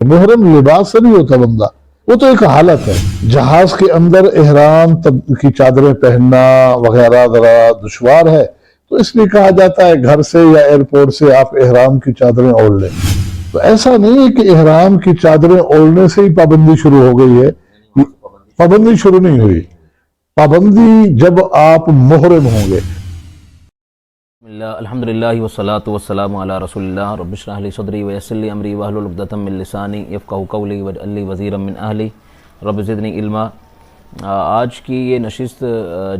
محرم لباس سے نہیں ہوتا بندہ، وہ تو ایک حالت ہے۔ جہاز کے اندر احرام کی چادریں پہننا وغیرہ ذرا دشوار ہے، تو اس لیے کہا جاتا ہے گھر سے یا ایئرپورٹ سے آپ احرام کی چادریں اوڑھ لیں۔ تو ایسا نہیں ہے کہ احرام کی چادریں اوڑھنے سے ہی پابندی شروع ہو گئی ہے، پابندی شروع نہیں ہوئی، پابندی جب آپ محرم ہوں گے۔ الحمدللہ والصلاة والسلام علی رسول اللہ رب اشرح لی صدری ویسر لی امری واحلل عقدۃ من لسانی یفقہوا قولی واجعل لی وزیرا من اہلی رب زدنی علما۔ آج کی یہ نشست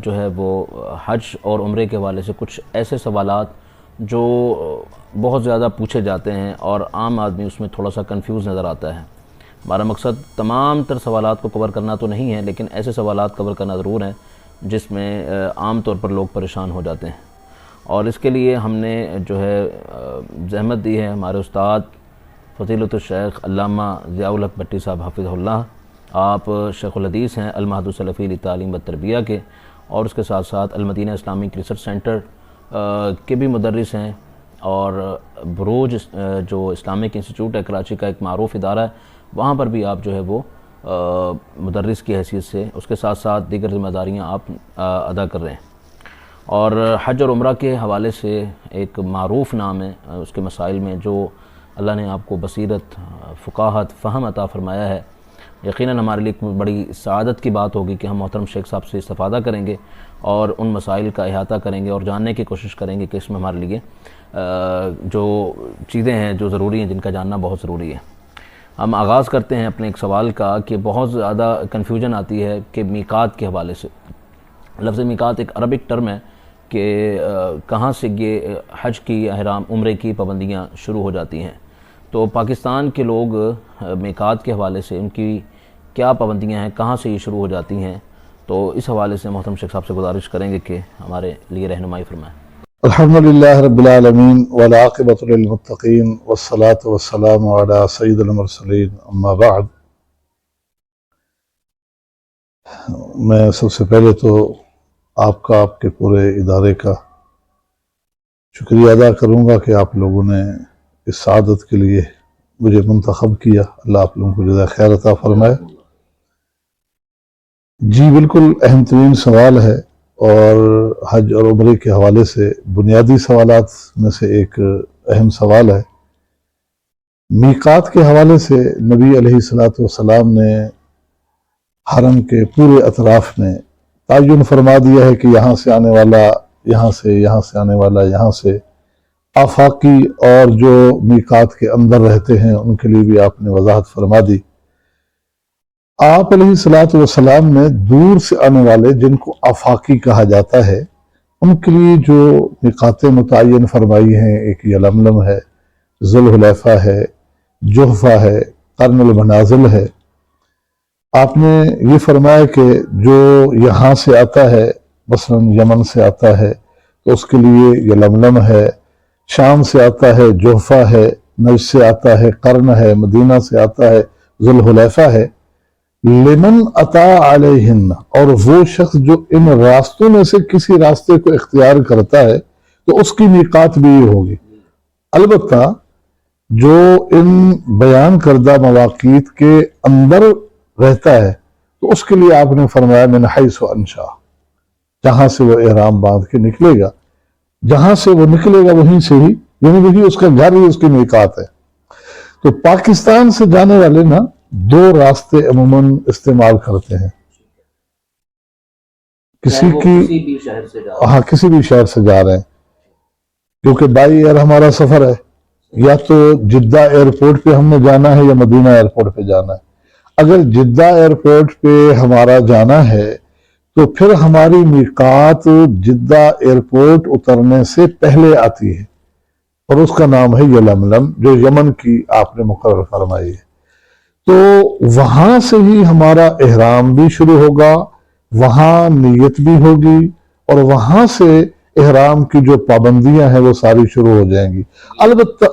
جو ہے وہ حج اور عمرے کے حوالے سے کچھ ایسے سوالات جو بہت زیادہ پوچھے جاتے ہیں اور عام آدمی اس میں تھوڑا سا کنفیوز نظر آتا ہے۔ ہمارا مقصد تمام تر سوالات کو کور کرنا تو نہیں ہے، لیکن ایسے سوالات کور کرنا ضرور ہیں جس میں عام طور پر لوگ پریشان ہو جاتے ہیں، اور اس کے لیے ہم نے جو ہے زحمت دی ہے ہمارے استاد فضیلۃ الشیخ علامہ ضیاء الحق بھٹی صاحب حافظہ اللہ۔ آپ شیخ الحدیث ہیں المعہد السلفی لتعلیم و تربیہ کے، اور اس کے ساتھ ساتھ المدینہ اسلامک ریسرچ سینٹر کے بھی مدرس ہیں، اور بروج جو اسلامک انسٹیٹیوٹ ہے کراچی کا ایک معروف ادارہ ہے، وہاں پر بھی آپ جو ہے وہ مدرس کی حیثیت سے اس کے ساتھ ساتھ دیگر ذمہ داریاں آپ ادا کر رہے ہیں۔ اور حج اور عمرہ کے حوالے سے ایک معروف نام ہے اس کے مسائل میں، جو اللہ نے آپ کو بصیرت، فقاہت، فہم عطا فرمایا ہے۔ یقیناً ہمارے لیے ایک بڑی سعادت کی بات ہوگی کہ ہم محترم شیخ صاحب سے استفادہ کریں گے اور ان مسائل کا احاطہ کریں گے اور جاننے کی کوشش کریں گے کہ اس میں ہمارے لیے جو چیزیں ہیں جو ضروری ہیں، جن کا جاننا بہت ضروری ہے۔ ہم آغاز کرتے ہیں اپنے ایک سوال کا کہ بہت زیادہ کنفیوژن آتی ہے کہ میقات کے حوالے سے۔ لفظ میقات ایک عربک ٹرم ہے کہ کہاں سے یہ حج کی احرام عمرے کی پابندیاں شروع ہو جاتی ہیں۔ تو پاکستان کے لوگ میقات کے حوالے سے ان کی کیا پابندیاں ہیں، کہاں سے یہ شروع ہو جاتی ہیں، تو اس حوالے سے محترم شیخ صاحب سے گزارش کریں گے کہ ہمارے لیے رہنمائی فرمائیں۔ الحمدللہ رب العالمین والعاقبۃ للمتقین والصلاة والسلام علی سید المرسلین، اما بعد۔ میں سب سے پہلے تو آپ کا، آپ کے پورے ادارے کا شکریہ ادا کروں گا کہ آپ لوگوں نے اس سعادت کے لیے مجھے منتخب کیا۔ اللہ آپ لوگوں کو جزائے خیر عطا فرمائے۔ جی بالکل اہم ترین سوال ہے، اور حج اور عمرے کے حوالے سے بنیادی سوالات میں سے ایک اہم سوال ہے۔ میقات کے حوالے سے نبی علیہ السلام نے حرم کے پورے اطراف میں تعین فرما دیا ہے کہ یہاں سے آنے والا یہاں سے، یہاں سے آنے والا یہاں سے۔ آفاقی اور جو میقات کے اندر رہتے ہیں ان کے لیے بھی آپ نے وضاحت فرما دی۔ آپ علیہ السلام نے دور سے آنے والے جن کو آفاقی کہا جاتا ہے ان کے لیے جو میقاتیں متعین فرمائی ہیں، ایک یلملم ہے، ذوالحلیفہ ہے، جحفہ ہے، قرن المنازل ہے۔ آپ نے یہ فرمایا کہ جو یہاں سے آتا ہے، مثلا یمن سے آتا ہے تو اس کے لیے یلملم ہے، شام سے آتا ہے جحفہ ہے، نجد سے آتا ہے قرن ہے، مدینہ سے آتا ہے ذوالحلیفہ ہے۔ لمن عطا علیہن، اور وہ شخص جو ان راستوں میں سے کسی راستے کو اختیار کرتا ہے تو اس کی میقات بھی یہ ہوگی۔ البتہ جو ان بیان کردہ مواقیت کے اندر رہتا ہے تو اس کے لیے آپ نے فرمایا من حیث انشا، جہاں سے وہ احرام باندھ کے نکلے گا، جہاں سے وہ نکلے گا وہیں سے ہی، یعنی وہی اس کا گھر ہی اس کی میقات ہے۔ تو پاکستان سے جانے والے نا دو راستے عموماً استعمال کرتے ہیں، کسی بھی شہر سے جا رہے ہیں، کیونکہ بائی ایئر ہمارا سفر ہے، یا تو جدہ ایئرپورٹ پہ ہم نے جانا ہے یا مدینہ ایئرپورٹ پہ جانا ہے۔ اگر جدہ ایئرپورٹ پہ ہمارا جانا ہے تو پھر ہماری میقات جدہ ایئرپورٹ اترنے سے پہلے آتی ہے، اور اس کا نام ہے یلملم، جو یمن کی آپ نے مقرر فرمائی ہے۔ تو وہاں سے ہی ہمارا احرام بھی شروع ہوگا، وہاں نیت بھی ہوگی، اور وہاں سے احرام کی جو پابندیاں ہیں وہ ساری شروع ہو جائیں گی۔ البتہ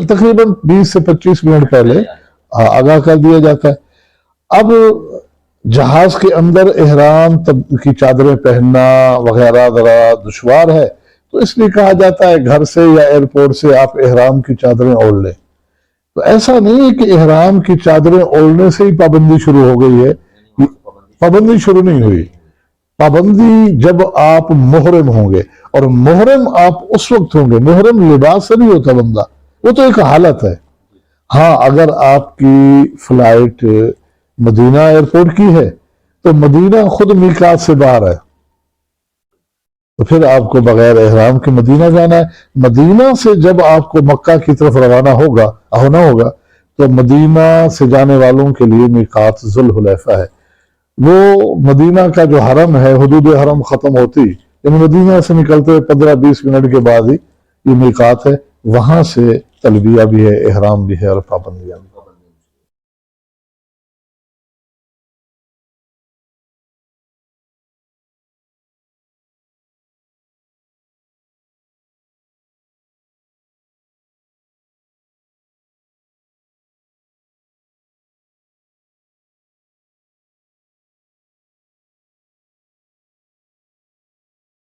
تقریباً 20 سے 25 منٹ پہلے آگاہ کر دیا جاتا ہے۔ اب جہاز کے اندر احرام کی چادریں پہننا وغیرہ ذرا دشوار ہے، تو اس لیے کہا جاتا ہے گھر سے یا ایئرپورٹ سے آپ احرام کی چادریں اوڑھ لیں۔ تو ایسا نہیں ہے کہ احرام کی چادریں اوڑھنے سے ہی پابندی شروع ہو گئی ہے، پابندی شروع نہیں ہوئی. پابندی جب آپ محرم ہوں گے، اور محرم آپ اس وقت ہوں گے، محرم لباس سے نہیں ہوتا بندہ، وہ تو ایک حالت ہے. ہاں اگر آپ کی فلائٹ مدینہ ایئرپورٹ کی ہے تو مدینہ خود میقات سے باہر ہے، تو پھر آپ کو بغیر احرام کے مدینہ جانا ہے. مدینہ سے جب آپ کو مکہ کی طرف روانہ ہونا ہوگا تو مدینہ سے جانے والوں کے لیے میقات ذوالحلیفہ ہے. وہ مدینہ کا جو حرم ہے، حدود حرم ختم ہوتی، یعنی مدینہ سے نکلتے 15-20 منٹ کے بعد ہی یہ میقات ہے. وہاں سے تلبیہ بھی ہے، احرام بھی ہے اور پابندیاں بھی.